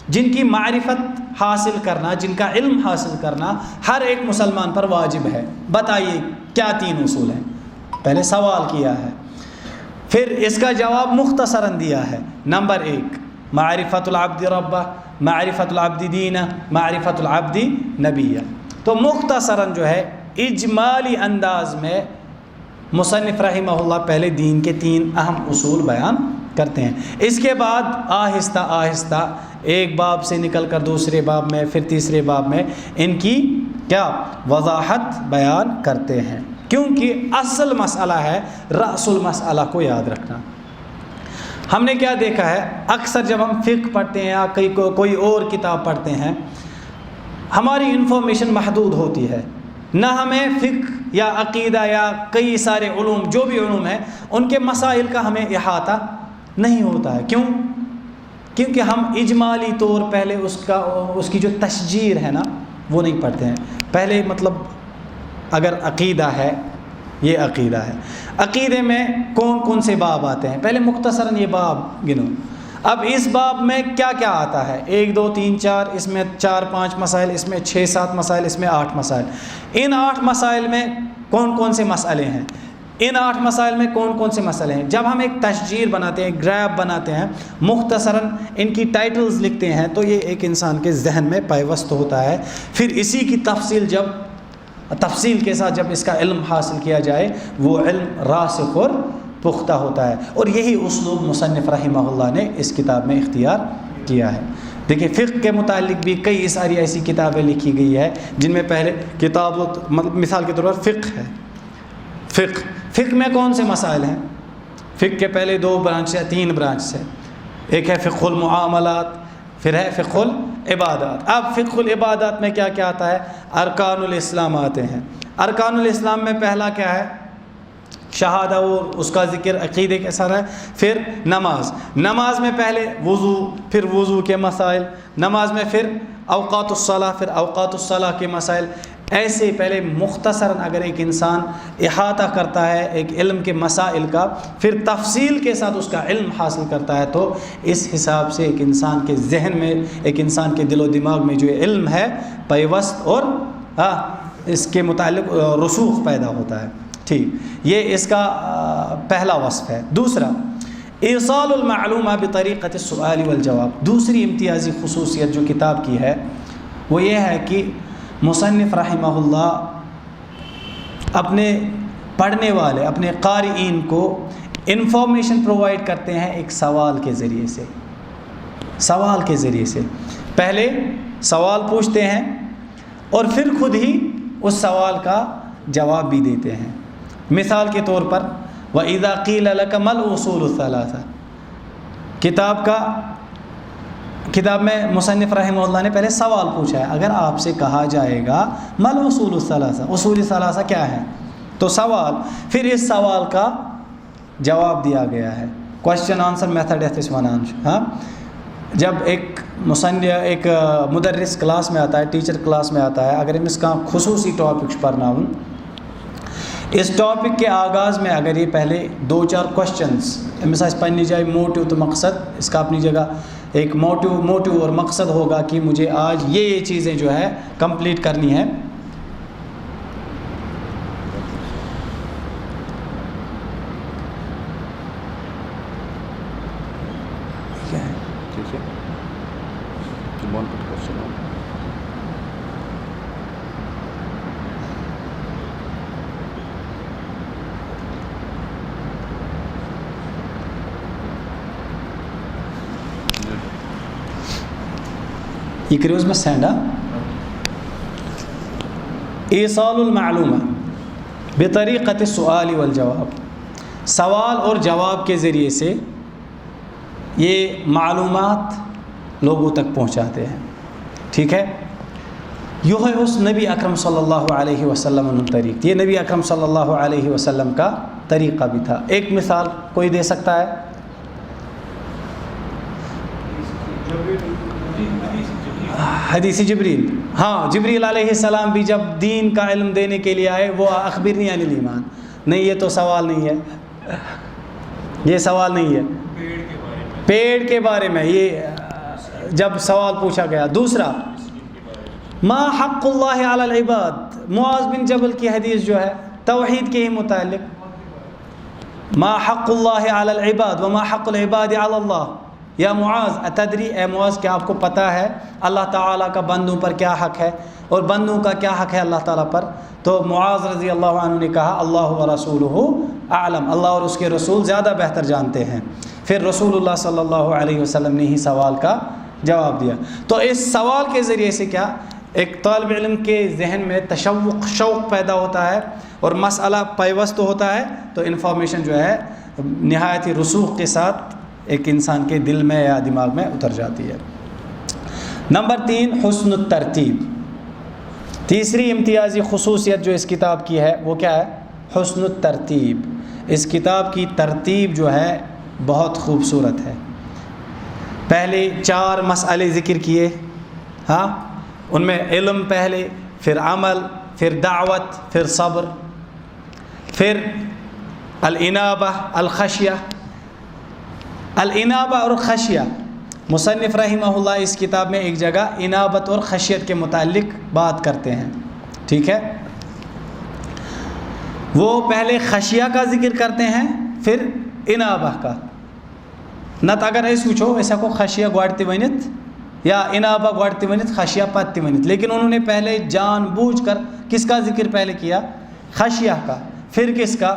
جن کی معرفت حاصل کرنا، جن کا علم حاصل کرنا ہر ایک مسلمان پر واجب ہے، بتائیے کیا 3 اصول ہیں. پہلے سوال کیا ہے، پھر اس کا جواب مختصراً دیا ہے. نمبر 1 معرفت العبد ربہ، معرفت العبد دینہ، معرفت العبد نبیہ. تو مختصراً جو ہے اجمالی انداز میں مصنف رحمہ اللہ پہلے دین کے 3 اہم اصول بیان کرتے ہیں. اس کے بعد آہستہ آہستہ ایک باب سے نکل کر دوسرے باب میں، پھر تیسرے باب میں ان کی کیا وضاحت بیان کرتے ہیں. کیونکہ اصل مسئلہ ہے رأس المسئلہ کو یاد رکھنا. ہم نے کیا دیکھا ہے، اکثر جب ہم فقہ پڑھتے ہیں یا کوئی اور کتاب پڑھتے ہیں، ہماری انفارمیشن محدود ہوتی ہے. نہ ہمیں فقہ یا عقیدہ یا کئی سارے علوم جو بھی علوم ہیں ان کے مسائل کا ہمیں احاطہ نہیں ہوتا ہے. کیوں؟ کیونکہ ہم اجمالی طور پہلے اس کی جو تشجیر ہے نا وہ نہیں پڑھتے ہیں. پہلے مطلب اگر عقیدہ ہے، یہ عقیدہ ہے، عقیدے میں کون کون سے باب آتے ہیں، پہلے مختصراً یہ باب گنو. اب اس باب میں کیا کیا آتا ہے، 1 2 3 4، اس میں 4 5 مسائل، اس میں 6 7 مسائل، اس میں 8 مسائل. ان 8 مسائل میں کون کون سے مسئلے ہیں، ان 8 مسائل میں کون کون سے مسئلے ہیں. جب ہم ایک تشجیر بناتے ہیں، گریف بناتے ہیں، مختصراً ان کی ٹائٹلز لکھتے ہیں تو یہ ایک انسان کے ذہن میں پیوست ہوتا ہے. پھر اسی کی تفصیل کے ساتھ جب اس کا علم حاصل کیا جائے وہ علم راسخ اور پختہ ہوتا ہے. اور یہی اسلوب مصنف رحمہ اللہ نے اس کتاب میں اختیار کیا ہے. دیکھیں فقہ کے متعلق بھی کئی ساری ایسی کتابیں لکھی گئی ہے جن میں پہلے مثال کے طور پر فقہ ہے. فقہ میں کون سے مسائل ہیں، فقہ کے پہلے 2 برانچ یا 3 برانچ ہے. ایک ہے فقہ المعاملات، پھر ہے فقہ العبادات. اب فقہ العبادات میں کیا کیا آتا ہے، ارکان الاسلام آتے ہیں. ارکان الاسلام میں پہلا کیا ہے، شہادہ، اور اس کا ذکر عقیدے کے ساتھ ہے. پھر نماز میں پہلے وضو، پھر وضو کے مسائل. نماز میں پھر اوقات الصلاح، پھر اوقات الصلاح کے مسائل. ایسے پہلے مختصراً اگر ایک انسان احاطہ کرتا ہے ایک علم کے مسائل کا، پھر تفصیل کے ساتھ اس کا علم حاصل کرتا ہے، تو اس حساب سے ایک انسان کے ذہن میں، ایک انسان کے دل و دماغ میں جو علم ہے پیوست اور اس کے متعلق رسوخ پیدا ہوتا ہے. ٹھیک، یہ اس کا پہلا وصف ہے. دوسرا ایصال المعلومہ بطریقۃ السؤال والجواب. دوسری امتیازی خصوصیت جو کتاب کی ہے وہ یہ ہے کہ مصنف رحمہ اللہ اپنے پڑھنے والے، اپنے قارئین کو انفارمیشن پرووائڈ کرتے ہیں ایک سوال کے ذریعے سے. سوال کے ذریعے سے پہلے سوال پوچھتے ہیں اور پھر خود ہی اس سوال کا جواب بھی دیتے ہیں. مثال کے طور پر وَإِذَا قِيلَ لَكَ مَا الْأُصُولُ الثَّلَاثَةُ کتاب میں مصنف رحمہ اللہ نے پہلے سوال پوچھا ہے. اگر آپ سے کہا جائے گا مَا الْأُصُولُ الثَّلَاثَةُ اصول ثلاثہ کیا ہے تو سوال, پھر اس سوال کا جواب دیا گیا ہے. کوشچن آنسر میتھڈ ہے اس ونان. ہاں, جب ایک مدرس کلاس میں آتا ہے, ٹیچر کلاس میں آتا ہے, اگر اس کا خصوصی ٹاپک پڑھنا ہوں, اس ٹاپک کے آغاز میں اگر یہ پہلے 2-4 کوشچنس مثلا پنی جائے موٹیو تو مقصد, اس کا اپنی جگہ ایک موٹیو اور مقصد ہوگا کہ مجھے آج یہ چیزیں جو ہے کمپلیٹ کرنی ہے. یہ کریوز میں سینڈا ایصال المعلومہ بطریقۃ السؤال والجواب, سوال اور جواب کے ذریعے سے یہ معلومات لوگوں تک پہنچاتے ہیں. ٹھیک ہے, یہ ہے اس نبی اکرم صلی اللہ علیہ وسلم طریق, یہ نبی اکرم صلی اللہ علیہ وسلم کا طریقہ بھی تھا. ایک مثال کوئی دے سکتا ہے؟ حدیث جبریل. ہاں, جبریل علیہ السلام بھی جب دین کا علم دینے کے لیے آئے, وہ اخبرنی عن الایمان. نہیں, یہ تو سوال نہیں ہے, یہ سوال نہیں ہے. پیڑ کے بارے میں یہ جب سوال پوچھا گیا. دوسرا ما حق اللہ علی العباد, معاذ بن جبل کی حدیث جو ہے توحید کے ہی متعلق, ما حق اللہ علی العباد وما حق العباد علی اللہ. یا معاذ اتدری, اے معاذ کیا آپ کو پتہ ہے اللہ تعالیٰ کا بندوں پر کیا حق ہے اور بندوں کا کیا حق ہے اللہ تعالیٰ پر؟ تو معاذ رضی اللہ عنہ نے کہا اللہ ورسولہ اعلم, اللہ اور اس کے رسول زیادہ بہتر جانتے ہیں. پھر رسول اللہ صلی اللہ علیہ وسلم نے ہی سوال کا جواب دیا. تو اس سوال کے ذریعے سے کیا ایک طالب علم کے ذہن میں شوق پیدا ہوتا ہے اور مسئلہ پیوست ہوتا ہے, تو انفارمیشن جو ہے نہایت ہی رسوخ کے ساتھ ایک انسان کے دل میں یا دماغ میں اتر جاتی ہے. نمبر 3 حسن الترتیب. تیسری امتیازی خصوصیت جو اس کتاب کی ہے وہ کیا ہے؟ حسن الترتیب. اس کتاب کی ترتیب جو ہے بہت خوبصورت ہے. پہلے 4 مسئلے ذکر کیے, ہاں, ان میں علم پہلے, پھر عمل, پھر دعوت, پھر صبر, پھر الانابہ, الخشیہ. الانابہ اور خشیہ, مصنف رحمہ اللہ اس کتاب میں ایک جگہ انابت اور خشیت کے متعلق بات کرتے ہیں. ٹھیک ہے, وہ پہلے خشیہ کا ذکر کرتے ہیں پھر انابہ کا. نت اگر ایسے وچھو ایسا کو خشیہ گوڑتی ونت یا انابہ گوڑتی ونت خشیہ پتی ونت, لیکن انہوں نے پہلے جان بوجھ کر کس کا ذکر پہلے کیا؟ خشیہ کا, پھر کس کا؟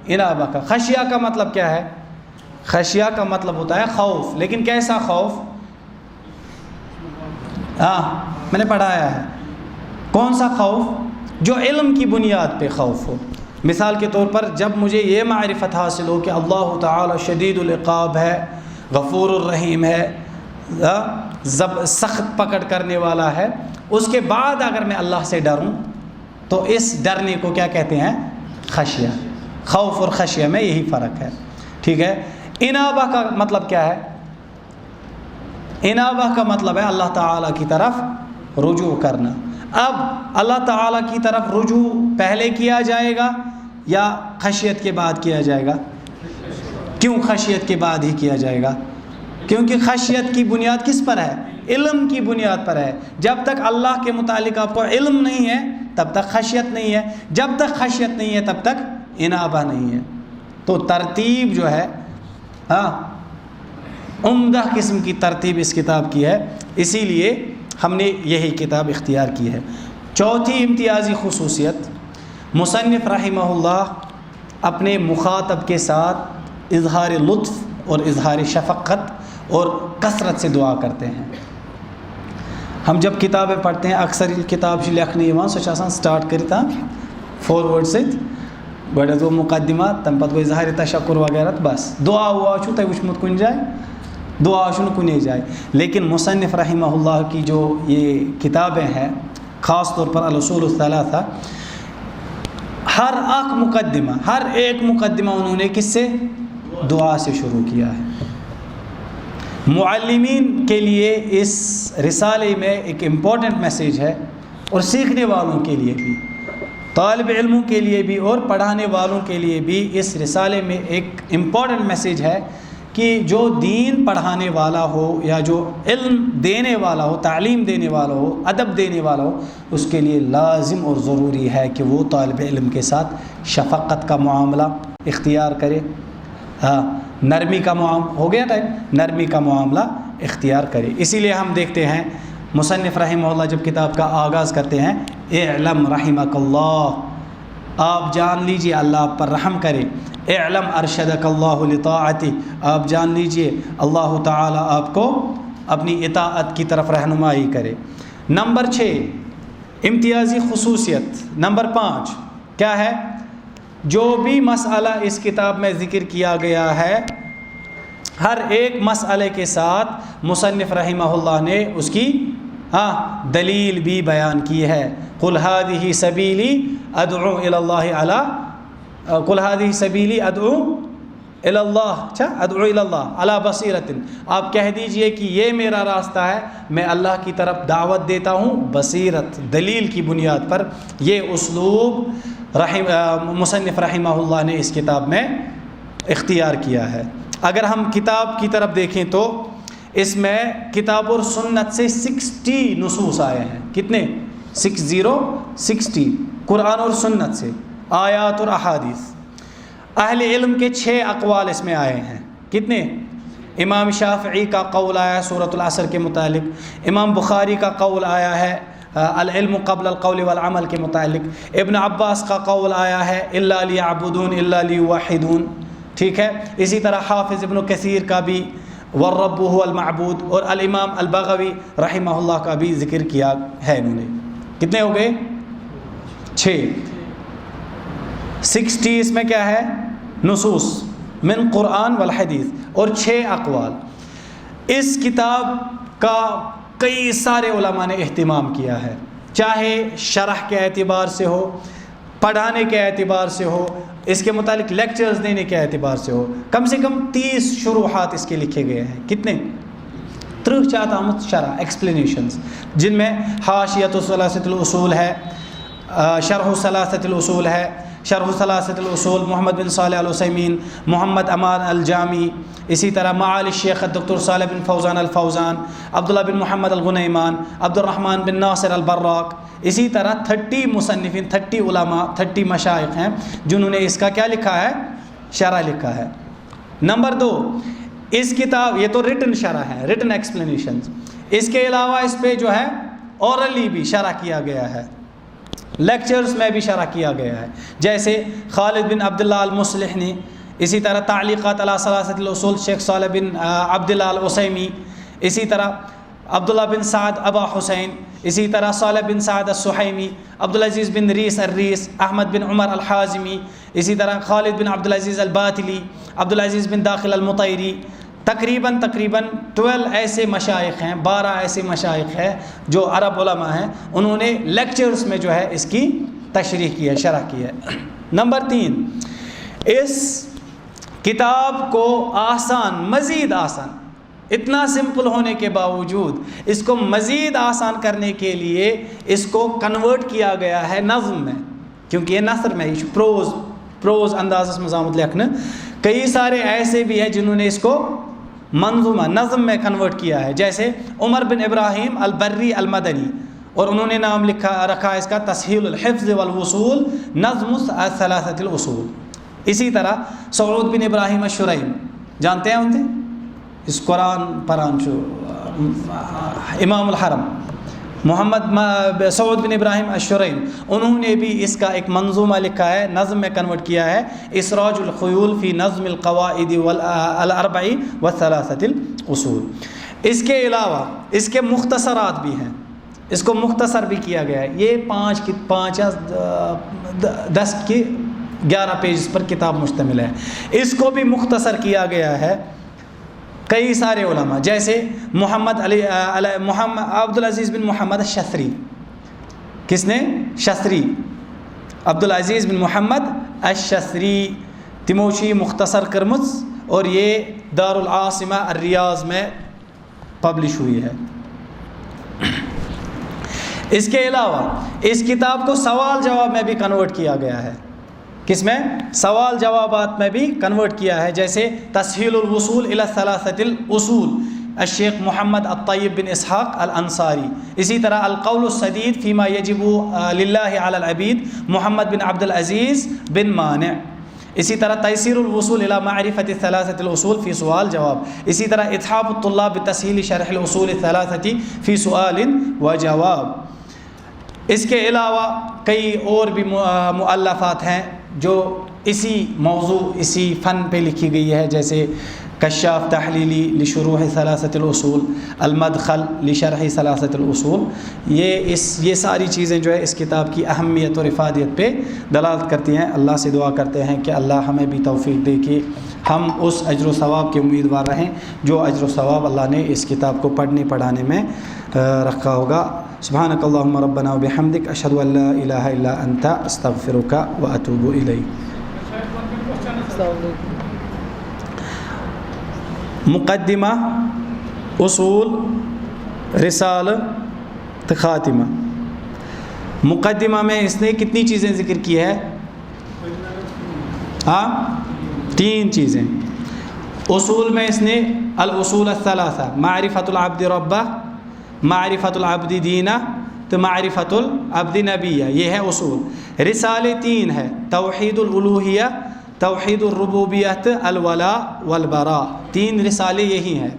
انابہ کا. خشیہ کا مطلب کیا ہے؟ خشیہ کا مطلب ہوتا ہے خوف, لیکن کیسا خوف؟ ہاں, میں نے پڑھایا ہے. کون سا خوف؟ جو علم کی بنیاد پہ خوف ہو. مثال کے طور پر جب مجھے یہ معرفت حاصل ہو کہ اللہ تعالی شدید العقاب ہے, غفور الرحیم ہے, سخت پکڑ کرنے والا ہے, اس کے بعد اگر میں اللہ سے ڈروں تو اس ڈرنے کو کیا کہتے ہیں؟ خشیہ. خوف اور خشیہ میں یہی فرق ہے. ٹھیک ہے. انابہ کا مطلب کیا ہے؟ انابہ کا مطلب ہے اللہ تعالیٰ کی طرف رجوع کرنا. اب اللہ تعالیٰ کی طرف رجوع پہلے کیا جائے گا یا خشیت کے بعد کیا جائے گا؟ کیوں خشیت کے بعد ہی کیا جائے گا؟ کیونکہ خشیت کی بنیاد کس پر ہے؟ علم کی بنیاد پر ہے. جب تک اللہ کے متعلق آپ کو علم نہیں ہے تب تک خشیت نہیں ہے, جب تک خشیت نہیں ہے تب تک انابہ نہیں ہے. تو ترتیب جو ہے, ہاں, عمدہ قسم کی ترتیب اس کتاب کی ہے, اسی لیے ہم نے یہی کتاب اختیار کی ہے. چوتھی امتیازی خصوصیت, مصنف رحمہ اللہ اپنے مخاطب کے ساتھ اظہار لطف اور اظہار شفقت اور کثرت سے دعا کرتے ہیں. ہم جب کتابیں پڑھتے ہیں اکثر یہ کتاب لکھنے یوان سو چھِ آسان سٹارٹ کٔرِتھ فارورڈ سۭتۍ گۄڈٕ گوٚو مقدمات تَمہِ پَتہٕ گوٚو اظہار تشکر وغیرہ تہٕ بس دعا وعا چھُو تۄہہِ وٕچھمُت کُنہِ جایہِ؟ دعا چھُنہٕ کُنے جائے. لیکن مصنف رحمہ اللہ کی جو یہ کتابیں ہیں خاص طور پر الاصول الثلاثہ ہر ایک مقدمہ انہوں نے کس سے؟ دعا سے شروع کیا ہے. معلمین کے لیے اس رسالے میں ایک امپورٹنٹ میسیج ہے اور سیکھنے والوں کے لیے بھی، طالب علموں کے لیے بھی اور پڑھانے والوں کے لیے بھی اس رسالے میں ایک امپورٹنٹ میسیج ہے کہ جو دین پڑھانے والا ہو یا جو علم دینے والا ہو، تعلیم دینے والا ہو، ادب دینے والا ہو، اس کے لیے لازم اور ضروری ہے کہ وہ طالب علم کے ساتھ شفقت کا معاملہ اختیار کرے، نرمی کا معاملہ ہو گیا ٹائم، نرمی کا معاملہ اختیار کرے. اسی لیے ہم دیکھتے ہیں مصنف رحمہ اللہ جب کتاب کا آغاز کرتے ہیں اعلم رحمک اللہ، آپ جان لیجئے اللہ آپ پر رحم کرے. اعلم ارشدک اللہ لطاعتی، آپ جان لیجئے اللہ تعالیٰ آپ کو اپنی اطاعت کی طرف رہنمائی کرے. نمبر 6 امتیازی خصوصیت. نمبر 5 کیا ہے؟ جو بھی مسئلہ اس کتاب میں ذکر کیا گیا ہے ہر ایک مسئلے کے ساتھ مصنف رحمہ اللہ نے اس کی دلیل بھی بیان کی ہے. قل هذه سبیلی ادعو الی اللہ علی قل هذه سبیلی ادعو الی اللہ ادعو الی اللہ علی بصیرۃ، آپ کہہ دیجئے کہ یہ میرا راستہ ہے، میں اللہ کی طرف دعوت دیتا ہوں بصیرت، دلیل کی بنیاد پر. یہ اسلوب مصنف رحمہ اللہ نے اس کتاب میں اختیار کیا ہے. اگر ہم کتاب کی طرف دیکھیں تو اس میں کتاب اور سنت سے 60 نصوص آئے ہیں. کتنے؟ 60 قرآن اور سنت سے آیات اور احادیث. اہل علم کے 6 اقوال اس میں آئے ہیں. کتنے؟ امام شافعی کا قول آیا ہے سورۃ العصر کے متعلق، امام بخاری کا قول آیا ہے العلم قبل القول والعمل کے متعلق، ابن عباس کا قول آیا ہے الا لیعبدون الا لیوحدون. ٹھیک ہے. اسی طرح حافظ ابن کثیر کا بھی والرب هو المعبود، اور الامام البغوی رحمہ اللہ کا بھی ذکر کیا ہے انہوں نے. کتنے ہو گئے؟ 6. 60 اس میں کیا ہے؟ نصوص من قرآن والحدیث اور 6 اقوال. اس کتاب کا کئی سارے علماء نے اہتمام کیا ہے، چاہے شرح کے اعتبار سے ہو، پڑھانے کے اعتبار سے ہو، اس کے متعلق لیکچرز دینے کے اعتبار سے ہو. کم سے کم 30 شروحات اس کے لکھے گئے ہیں. کتنے؟ 30 چاہتا آمد شرح ایکسپلینیشنز، جن میں حاشیۃ ثلاثۃ الاصول ہے، شرح ثلاثۃ الاصول ہے، شرح ثلاثۃ الاصول محمد بن صالح العثیمین، محمد امان الجامی، اسی طرح معالی الشیخ دکتر صالح بن فوزان الفوزان، عبداللہ بن محمد الغنیمان، عبد الرحمن بن ناصر البراق. اسی طرح 30 مصنفین، 30 علماء، 30 مشائخ ہیں جنہوں نے اس کا کیا لکھا ہے؟ شرح لکھا ہے. نمبر 2 اس کتاب، یہ تو ریٹن شرح ہے، ریٹن ایکسپلینیشنز. اس کے علاوہ اس پہ جو ہے اورلی بھی شرح کیا گیا ہے، لیکچرز میں بھی شرح کیا گیا ہے، جیسے خالد بن عبداللہ المصلح نے. اسی طرح تعلیقات علی ثلاثۃ الاصول شیخ صالح بن عبداللہ العثیمی، اسی طرح عبداللہ بن سعد ابا حسین، اسی طرح صالح بن سعد السحیمی، عبدالعزیز بن ریس الریس، احمد بن عمر الحازمی، اسی طرح خالد بن عبدالعزیز الباطلی، عبدالعزیز بن داخل المطیری. تقریباً 12 ایسے مشائخ ہیں، 12 ایسے مشائخ ہیں جو عرب علماء ہیں، انہوں نے لیکچرز میں جو ہے اس کی تشریح کی ہے، شرح کی ہے. نمبر 3 اس کتاب کو آسان، مزید آسان، اتنا سمپل ہونے کے باوجود اس کو مزید آسان کرنے کے لیے اس کو کنورٹ کیا گیا ہے نظم میں، کیونکہ یہ نثر میں پروز انداز میں آمد لکھنا. کئی سارے ایسے بھی ہیں جنہوں نے اس کو منظومہ نظم میں کنورٹ کیا ہے، جیسے عمر بن ابراہیم البری المدنی، اور انہوں نے نام رکھا اس کا تسہیل الحفظ والوصول نظم ثلاثۃ الاصول. اسی طرح سعود بن ابراہیم الشریم، جانتے ہیں انہیں؟ اس قرآن پران امام الحرم، محمد سعود بن ابراہیم الشریم، انہوں نے بھی اس کا ایک منظومہ لکھا ہے، نظم میں کنورٹ کیا ہے، اسراج الخیول فی نظم القواعد الاربع والثلاثۃ الاصول۔ اس کے علاوہ اس کے مختصرات بھی ہیں، اس کو مختصر بھی کیا گیا ہے۔ یہ 10 کی 11 پیج پر کتاب مشتمل ہے، اس کو بھی مختصر کیا گیا ہے کئی سارے علماء، جیسے محمد عبدالعزیز بن محمد الشثری۔ کس نے؟ شثری، عبدالعزیز بن محمد الشثری، تیموچی مختصر کرمز، اور یہ دار العاصمہ الریاض میں پبلش ہوئی ہے۔ اس کے علاوہ اس کتاب کو سوال جواب میں بھی کنورٹ کیا گیا ہے۔ کس میں؟ سوال جوابات میں بھی کنورٹ کیا ہے، جیسے تسہیل الوصول الی الثلاثۃ الاصول الشیخ محمد الطیب بن اسحاق الانصاری، اسی طرح القول السدید فیما یجب للہ علی العبید محمد بن عبد العزیز بن مانع، اسی طرح تیسیر الوصول الی معرفۃ الثلاثۃ الاصول فی سوال جواب، اسی طرح اتحاف الطلاب بتسہیل شرح الاصول الثلاثۃ فی سؤال و جواب۔ اس کے علاوہ کئی اور بھی مؤلفات ہیں جو اسی موضوع، اسی فن پہ لکھی گئی ہے، جیسے کشاف تحلیلی لشروح ثلاثۃ الاصول، المدخل لشرح ثلاثۃ الاصول۔ یہ ساری چیزیں جو ہے اس کتاب کی اہمیت اور افادیت پہ دلالت کرتی ہیں۔ اللہ سے دعا کرتے ہیں کہ اللہ ہمیں بھی توفیق دے کہ ہم اس اجر و ثواب کے امیدوار رہیں جو اجر و ثواب اللہ نے اس کتاب کو پڑھنے پڑھانے میں رکھا ہوگا۔ سبحانک اللہم ربنا وبحمدک، اشہد ان لا الہ الا انت، استغفرک واتوب الیک۔ مقدمہ، اصول، رسالہ، خاتمہ۔ مقدمہ میں اس نے کتنی چیزیں ذکر کی ہے؟ 3 چیزیں۔ اصول میں اس نے الاصول الثلاثہ، معرفۃ العبد ربہ، معرفۃ العبد دینہ، تو معرفۃ العبد نبیہ، یہ ہے اصول۔ رسالے 3 ہے، توحید الالوہیہ، توحید الربوبیت، الولاء والبراء، 3 رسالے یہی ہیں۔